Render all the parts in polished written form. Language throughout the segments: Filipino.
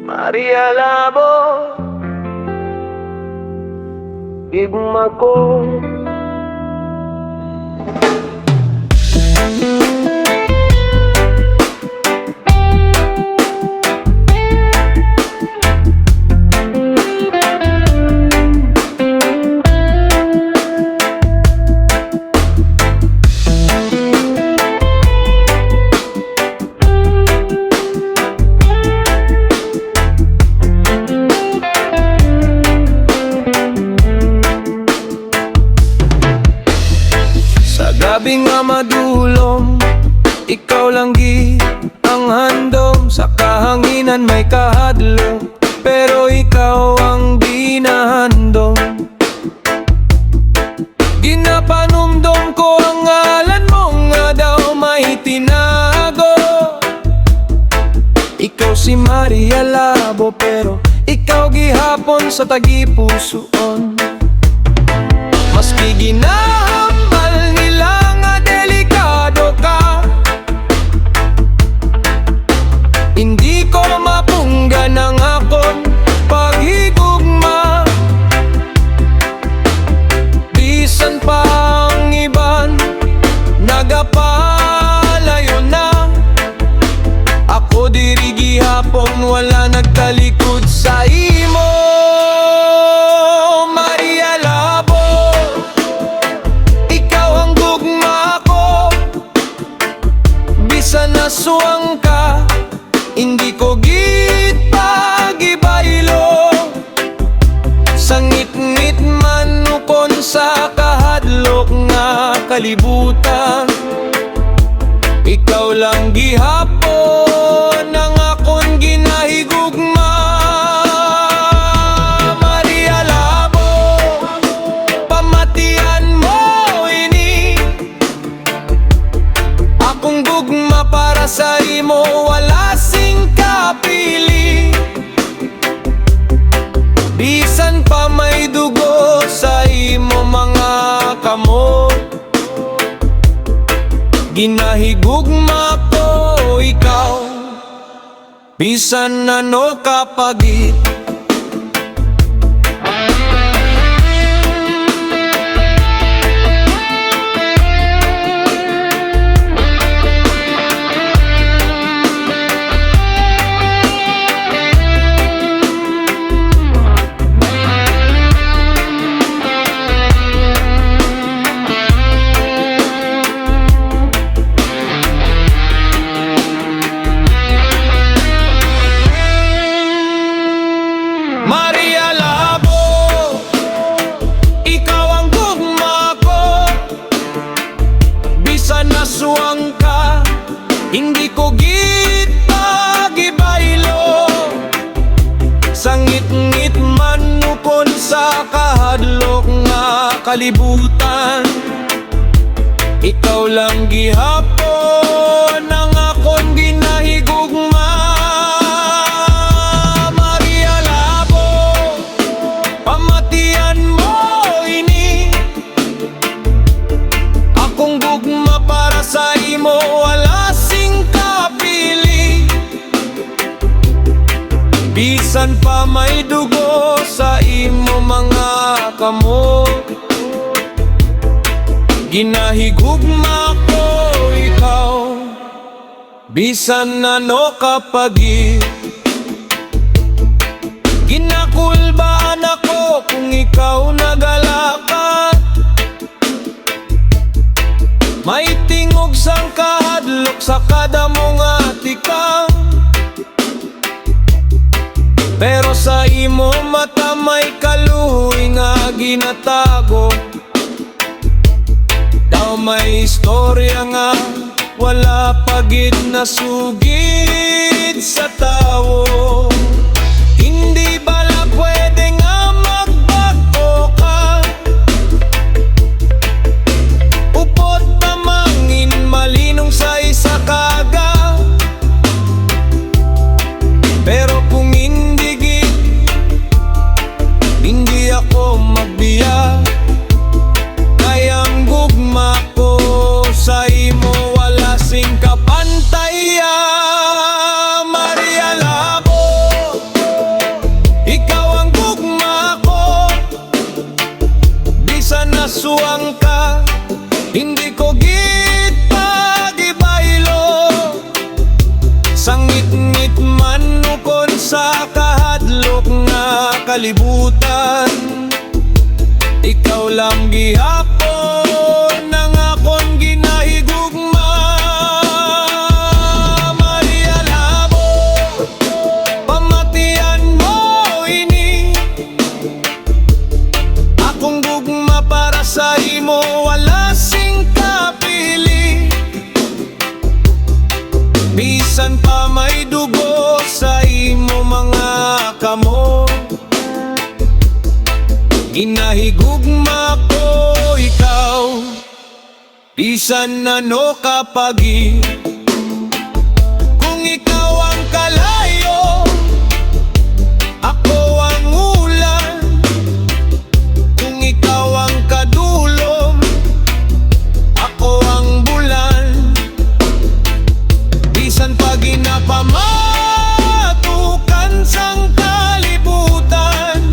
Maria Labo, igma ko. Gabi nga madulom, ikaw lang ang handom. Sa kahanginan may kahadlok, pero ikaw ang di nahandom. Ginapanumdom ko ang ngalan mo nga daw may tinago. Ikaw si Maria Labo, pero ikaw gihapon sa tagipusoon. Maski ginahambal nila nga delikado ka, hindi ko mapunggan ang akon paghigugma. Bisan pa ang iban nagapalayo na, ako diri gihapon wala nagtalikod sa imo. Nasuwang ka, hindi ko pagibaylo. Sangit-ngit man ukon sa kahadlok nga kalibutan, ikaw lang gihapon ang akon ginahigugma. Maria Labo, pamatian mo ini, akong gugma para sa imo, wala sing kapili. Bisan pa may dugo sa imo mga kamot, ginahigugma ko ikaw, bisan ano kapagit. Maria Labo, ikaw ang gugma ko, bisan nasuwang ka, hindi ko pagibaylo. Sangit-ngit man ukon sa kahadlok nga kalibutan, ikaw lang gihapon ang akon ginahigugma. Sa imo wala sing kapili, bisan pa may dugo sa imo mga kamot, ginahigugma ko ikaw, bisan ano kapagit. Ginakulbaan ako kung ikaw nagalakad, may tingog sang kahadlok sa kada mong atikang. Pero sa imo mata may kaluoy nga ginatago, daw may istorya nga wala pagid na sugid sa tawo. Hindi bala pwede nga magbago ka, upod pamangin malinong sa isa kaga. Pero kung hindi ako magbiya, kayang gugma ko sa imo. kamo. Ginahigugma ko ikaw, bisan ano kapagi. Kung ikaw ang kalayo, ako ang ulan. Kung ikaw ang kadulom, ako ang bulan. Bisan pag inapamatukan sang kalibutan,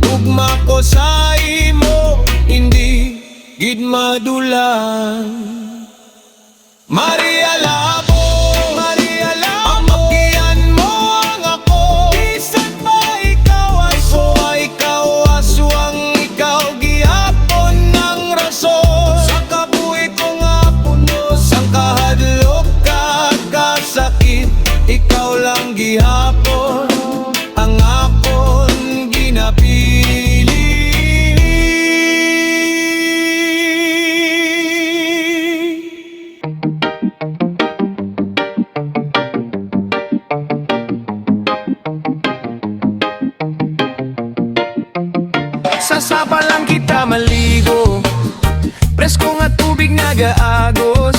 ugma ko sa imo, hindi gid madulan. Maria Labo, Maria Labo, ang makian mo ang ako. Bisan pa ikaw aso, ikaw aswang, ikaw gihapon ng rason. Sa kabuhi ko nga puno, sang kahadlok kasakit, ikaw lang gihapon ang akon ginapili. Sa sapa lang kita maligo, presko nga tubig nagaagos.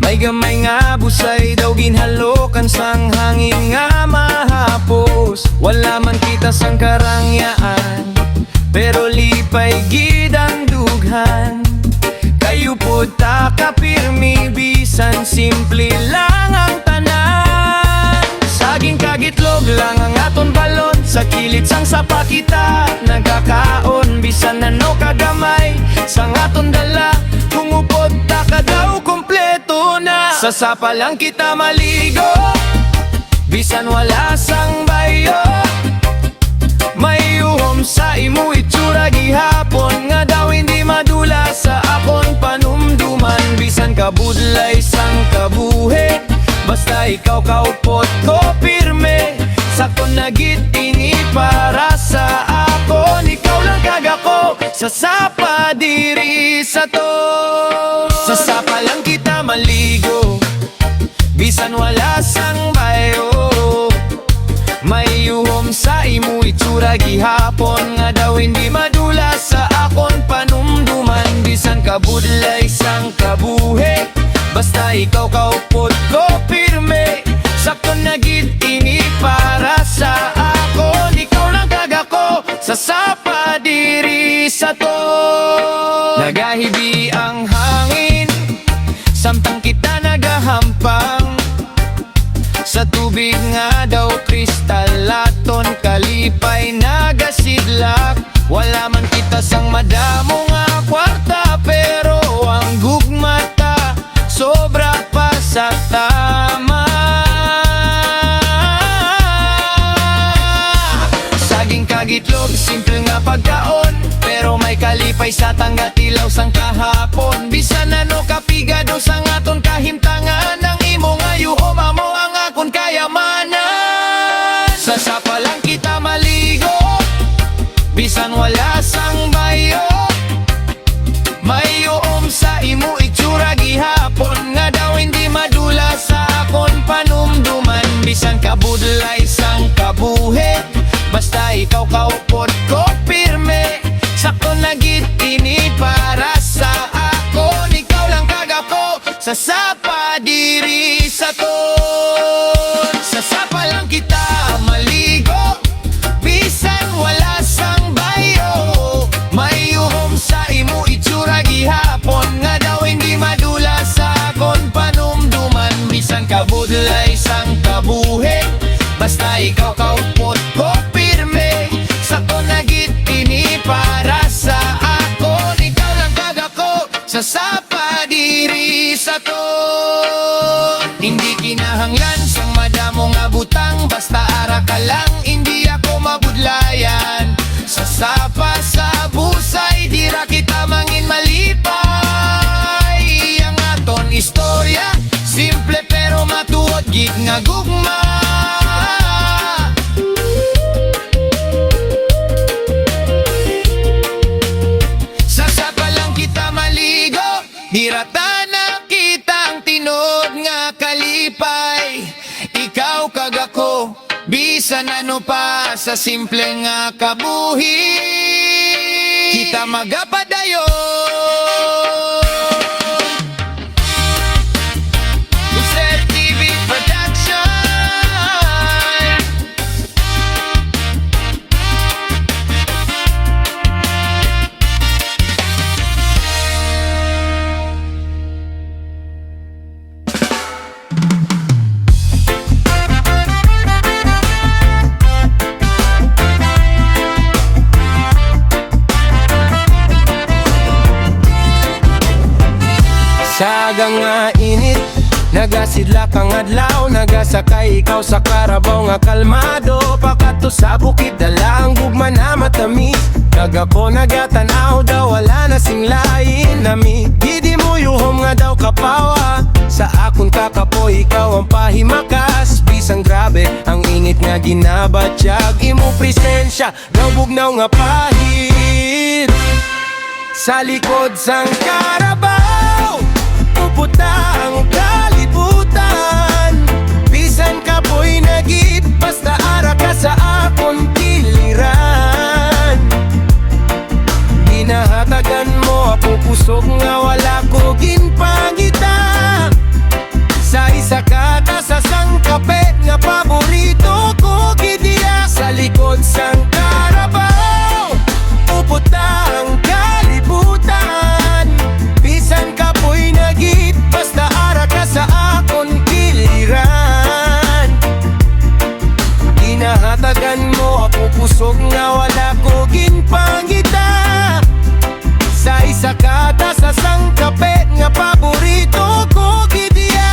May gamay nga busay daw ginhalokan sang hangin nga mahapos. Wala man kita sang karangyaan, pero lipay gid ang dughan. Kayo po ta kapirmi, bisan simple lang ang tanan. Saging kagitlog lang ang aton balon, sa kilit sang sapa kita nagkakaon. Bisan ano kagamay sang aton dala, hungupod ta ka daw kompleto na. Sa sapa lang kita maligo, bisan wala sang bayo. May uhom sa imo itsura gihapon, nga daw hindi madula sa akon panumduman. Bisan kabudlay sang kabuhi, basta ikaw kaupot ko pirme. Sakto na gid ini para sa akon, ikaw lang kagako. Sa sapa diri sa to, sa sapa lang kita maligo, bisan wala sang bayo. May uhom sa imo itsura gihapon, nga daw hindi madula sa akon panumduman. Bisan kabudlay sang kabuhi, basta ikaw kaupot ko pirme. Sakto na gid ini para sa akon, ikaw lang kagako. Sa sapa diri sa to, nagahibi ang hangin, samtang kita nagahampang. Sa tubig nga daw kristalaton, kalipay nagasidlak. Wala man kita sang madamo nga kwarta, pero ang gugmata sobra pa sa tama. Saging kagitlog, simple nga pagkaon, pero may kalipay sa tangga tilaw sang kahapon. Bisan ano kapigado sang aton kahimtangan, ang imo nga yuhom amo ang akon kayamanan. Sa sapa lang kita maligo, bisan wala sang bayo. May uom sa imo itsura gihapon, nga daw hindi madula sa akon panumduman. Bisan kabudlay sang kabuhi, basta ikaw kaupot ko pirme. Sakto na gid ini para sa akon, ikaw lang kagako. Sa sapa diri sa ton, sa sapa lang kita maligo, bisan wala sang bayo. May uhom sa imo itsura gihapon, nga daw hindi madula sa akon panumduman. Bisan kabudlay sang kabuhi, basta ikaw kaupot ko pirme. Sakto na gid ini para sa akon, ikaw lang kagako. Sa sapa diri sa ton, hindi kinahanglan sang madamo nga butang, basta ara ka lang hindi ako mabudlayan. Sa sapa sa busay, dira kita mangin malipay. Ang aton istorya, simple pero matuod gid nga gugma. Sa sapa lang kita maligo, dirata na kitang tinod nga kalipay. Ikaw kagako, Bisan ano pa sa simple nga kabuhi, kita magapadayon. User TV Production. Saga nga init, nagasidlak ang adlaw, nagasakay ikaw sa karabaw nga kalmado. Pakato sa bukid, dala ang gugma na matamis. Kaga ko nagatanaw daw, wala na sing lain nami. Gidi mo yuhom nga daw kapawa, sa akon kakapoy ikaw ang pahimakas. Bisang grabe, ang ingit nga ginabatyag, imo presensya, daw bugnaw nga pahit. Sa likod sang karabaw, puputa ang kalibutan. Bisan ka po'y nagit, basta ara ka sa akong kiliran. Ginahatagan mo ako kusog nga wala ko ginpangita. Sa isa ka ta sa sangkapet nga paborito ko gidiya. Sa likod sang karabaw, puputa ang kalibutan. Bisan ka po'y nagit, basta ara ka sa akon kiliran. Ginahatagan mo ako kusog nga wala ko ginpangita. Sa isa ka ta sa sangkapet nga paborito ko gidiya.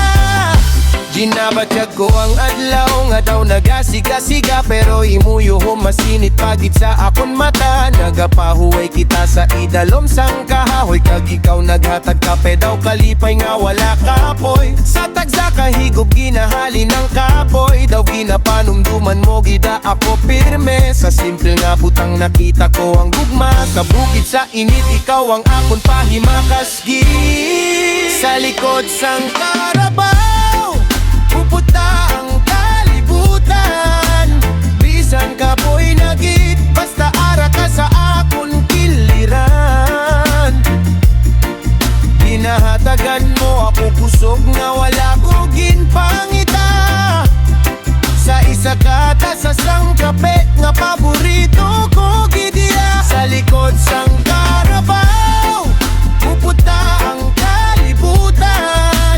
Ginabatyag ko ang adlaw nga daw nagasiga-siga, pero imuyuhom masinit pagit sa akon mata. Nagapahuway kita sa idalom sang kahahoy, kag ikaw naghatag kape daw kalipay nga wala kapoy. Sa tagsa kahigop ginahali ng kapoy, daw ginapanumduman mo gida ako pirme. Sa simple nga butang nakita ko ang gugma, kabukid sa init ikaw ang akon pahimakas gid. Sa likod sang karabaw, puputa ang kalibutan. Bisan ka po'y nagit, basta ara ka sa akon kiliran. Ginahatagan mo ako kusog nga wala ko ginpangita. Sa isa ka ta sa sangkapet nga paborito ko gidiya. Sa likod sang karabaw, puputa ang kalibutan.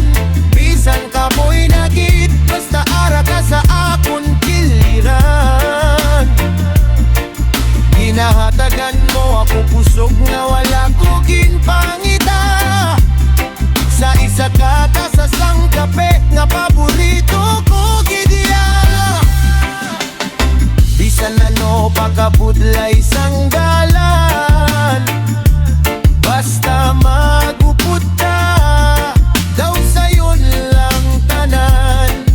Bisan ka po'y nagit, basta ara ka sa akon kiliran. Ginahatagan mo ako kusog nga wala ko ginpangita. Sa isa ka ta sa sangkapet nga paborito ko gidiya. Bisan ano pagkabudlay sang dalan, basta magupod ka, daw sayon lang tanan.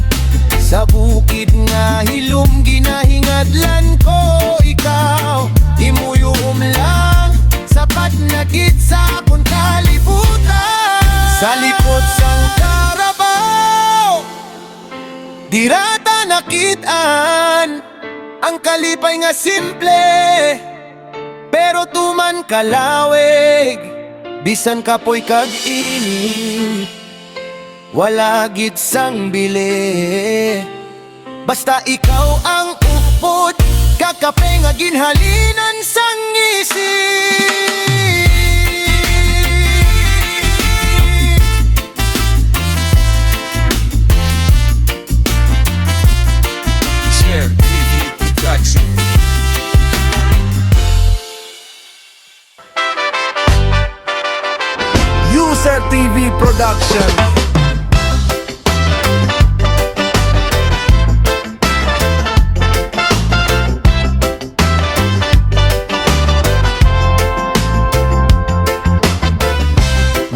Sa bukid nga hilom ginahingadlan ko ikaw, imuyuhom lang, sapat na gid sa akon kalibutan. Sa likod sang karabaw, dirata nakitaan ang kalipay nga simple, pero tuman kalawig. Bisan ka po'y kag-init, wala gid sang bili. Basta ikaw ang upod, kakape nga ginhalinan sang isip. Share TV Production. User TV Production.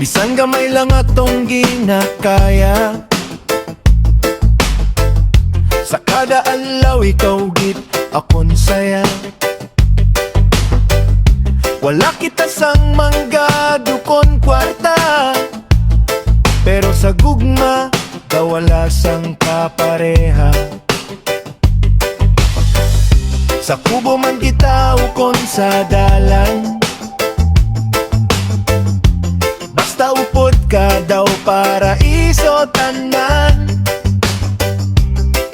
Bisan gamay lang atong ginakaya, sa kada adlaw ikaw gid akon saya. Wala kita sang manggadukon kwarta, pero sa gugma daw wala sang kapareha. Sa kubo man kita ukon sa dalan, basta upod ka daw paraiso tanan.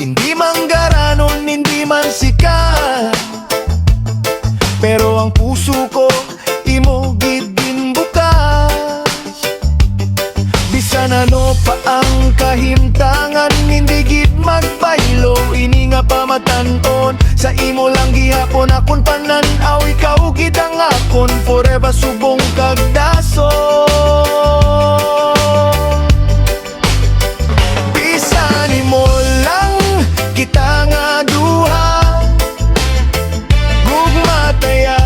Hindi man garanon, hindi man sikat, pero ang puso ko imo gidin bukas. Bisan ano pa ang kahimtangan, hindi gid magbaylo. Ini nga pamatanon, sa imo lang gihapon akon pananaw. Ikaw gid ang akon forever, subong kagdason. Bisan imo lang kita nga duha, gugma taya,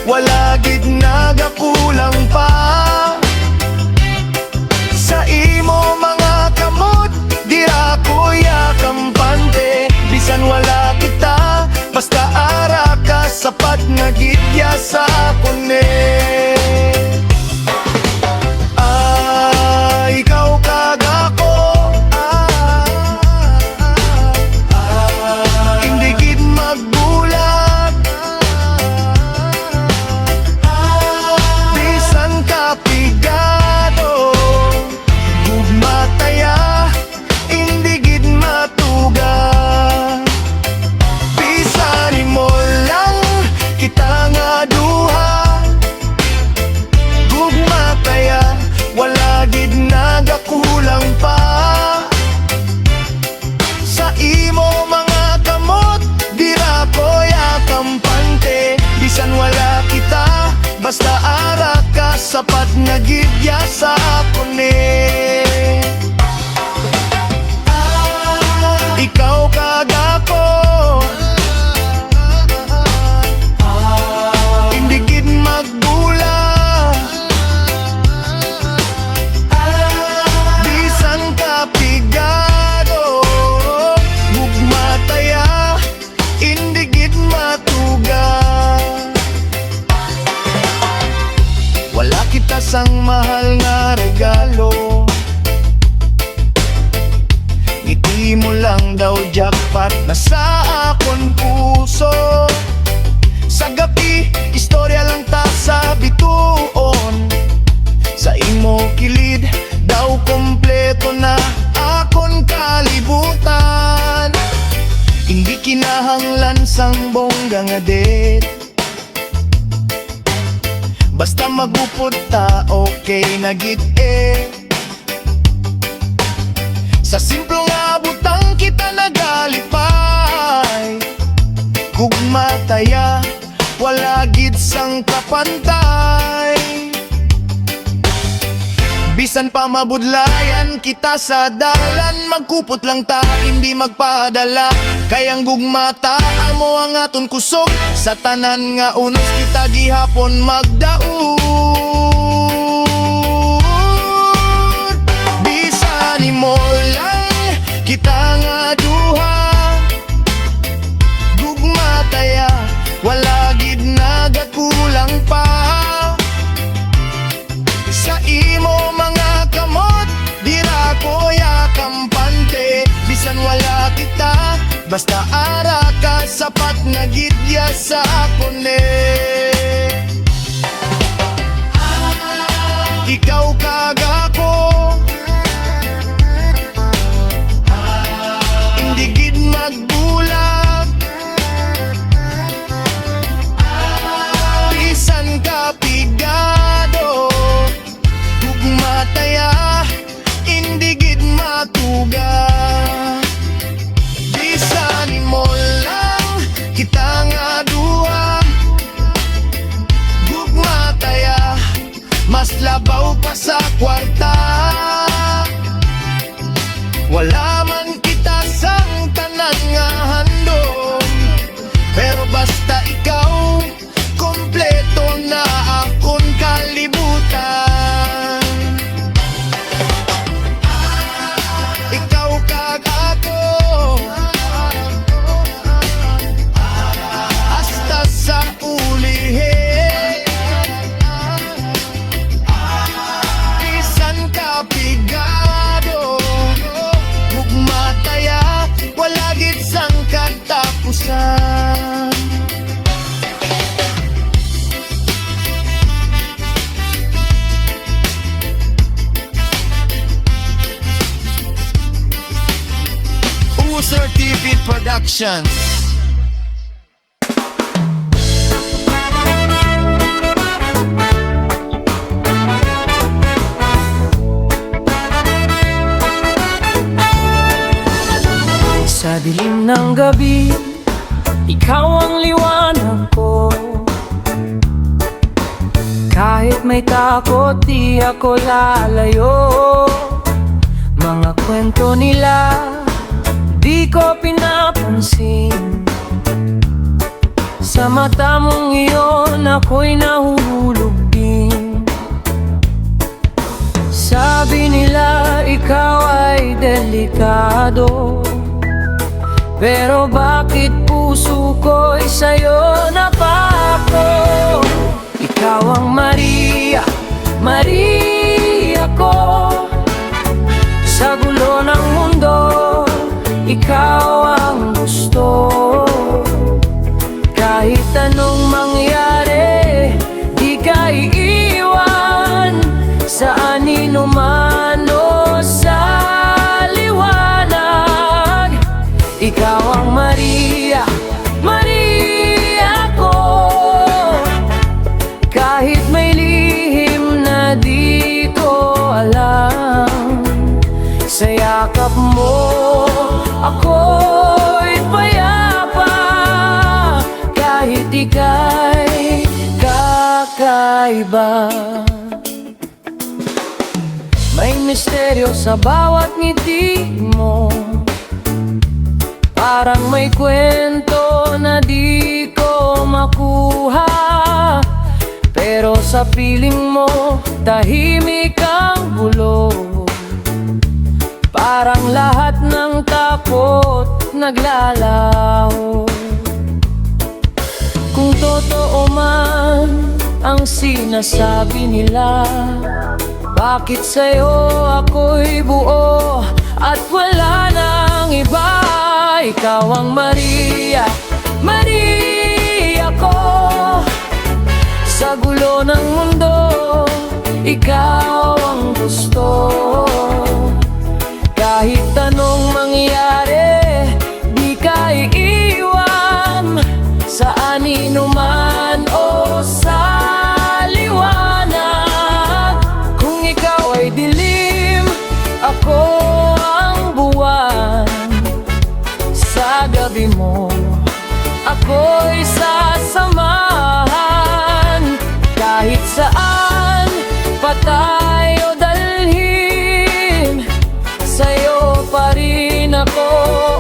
wala gid nagakulang pa. Sa imo mga kamot, dira ko yakampante. Bisan wala kita, basta ara ka, sapat nga gidya sa akon ikaw kagako, hindi gid magbulag. Bisan ka pigado, gugma taya, hindi gid matuga. Bisan imo lang kita nga duha, gugma taya, wala gid nagakulang pa. Sa imo mga kamot, dira ko yakampante. Bisan wala kita, basta ara ka, sapat nga gidya sa akon ikaw kagako, hindi gid magbulag. Bisan ka pigado, gugma taya, hindi gid matuga. Wala kita sang mahal nga regalo, ngiti mo lang daw jackpot na sa akon puso. Sa gabi, istorya lang ta sa bituon. Sa imo kilid, daw kompleto na akon kalibutan. Hindi kinahanglan sang bongga nga det, basta magupod ta, okay na gid Sa simplong abutang kita nagalipay, gugma taya, wala gid sang kapantay. Bisan pa mabudlayan kita sa dalan, magkupot lang ta, hindi magpadala. Kayang gugma ta, amo ang aton kusog, sa tanan nga unos kita gihapon magdaud. Bisan imo lang kita nga duha, gugma taya, wala gid nagakulang pa. Sa imo mga kamot, dira ko yakampante. Bisan wala kita, basta ara ka, sapat na gidya sa akon ikaw kagako, hindi gid magbulag. Bisan ka pigado, gugma taya, hindi gid matuga. Bisan imo lang kita nga duha, Beat Productions. Sa dilim ng gabi, ikaw ang liwanag ko. Kahit may takot, di ako lalayo. Mga kwento nila, di ko pinapansin. Sa mata mong iyon, ako'y nahuhulog din. Sabi nila, ikaw ay delikado, pero bakit puso ko'y sa'yo napako? Ikaw ang Maria, Maria ko. Sa gulo ng mundo, ikaw ang gusto. Kahit anong mangyari, di ka iiwan sa anino man o sa liwanag. Ikaw ang Maria, Maria ko. Kahit may lihim na di ko alam, sa yakap mo ako'y payapa. Kahit ika'y kakaiba, may misteryo sa bawat ngiti mo. Parang may kwento na di ko makuha, pero sa piling mo, tahimik ang bulong. Parang lahat ng takot naglalaho. Kung totoo man ang sinasabi nila, bakit sa'yo ako'y buo at wala nang iba? Ikaw ang Maria, Maria ko. Sa gulo ng mundo, ikaw ang gusto. Kahit anong mangyari, di ka iiwan sa anino man o sa liwanag. Kung ikaw ay dilim, ako ang buwan. Sa gabi mo, ako'y sasamahan. Kahit saan pa tayo dalhin, sa'yo pa rin ako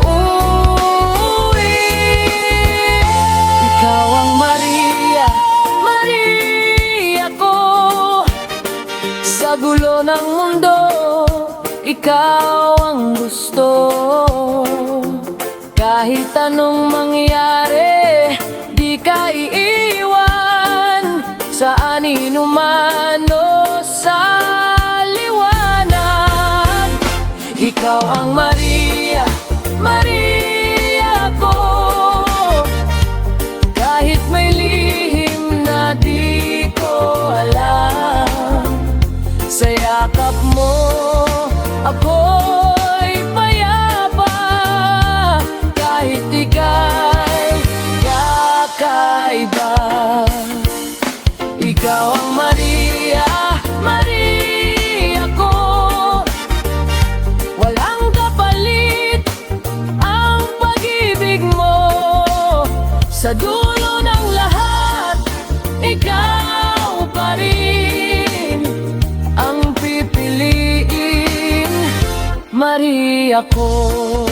uuwi. Ikaw ang Maria, Maria ko. Sa gulo ng mundo, ikaw ang gusto. Kahit anong mangyari, di ka iiwan sa anino man o sa liwanag. Ikaw ang Maria, Maria ko. Kahit may lihim na di ko alam, sa yakap mo ako'y payapa. Kahit ika'y kakaiba, ikaw ang Maria, Maria ko. Walang kapalit ang pag-ibig mo. Sa dulo ng lahat, ikaw pa rin ang pipiliin, Maria ko.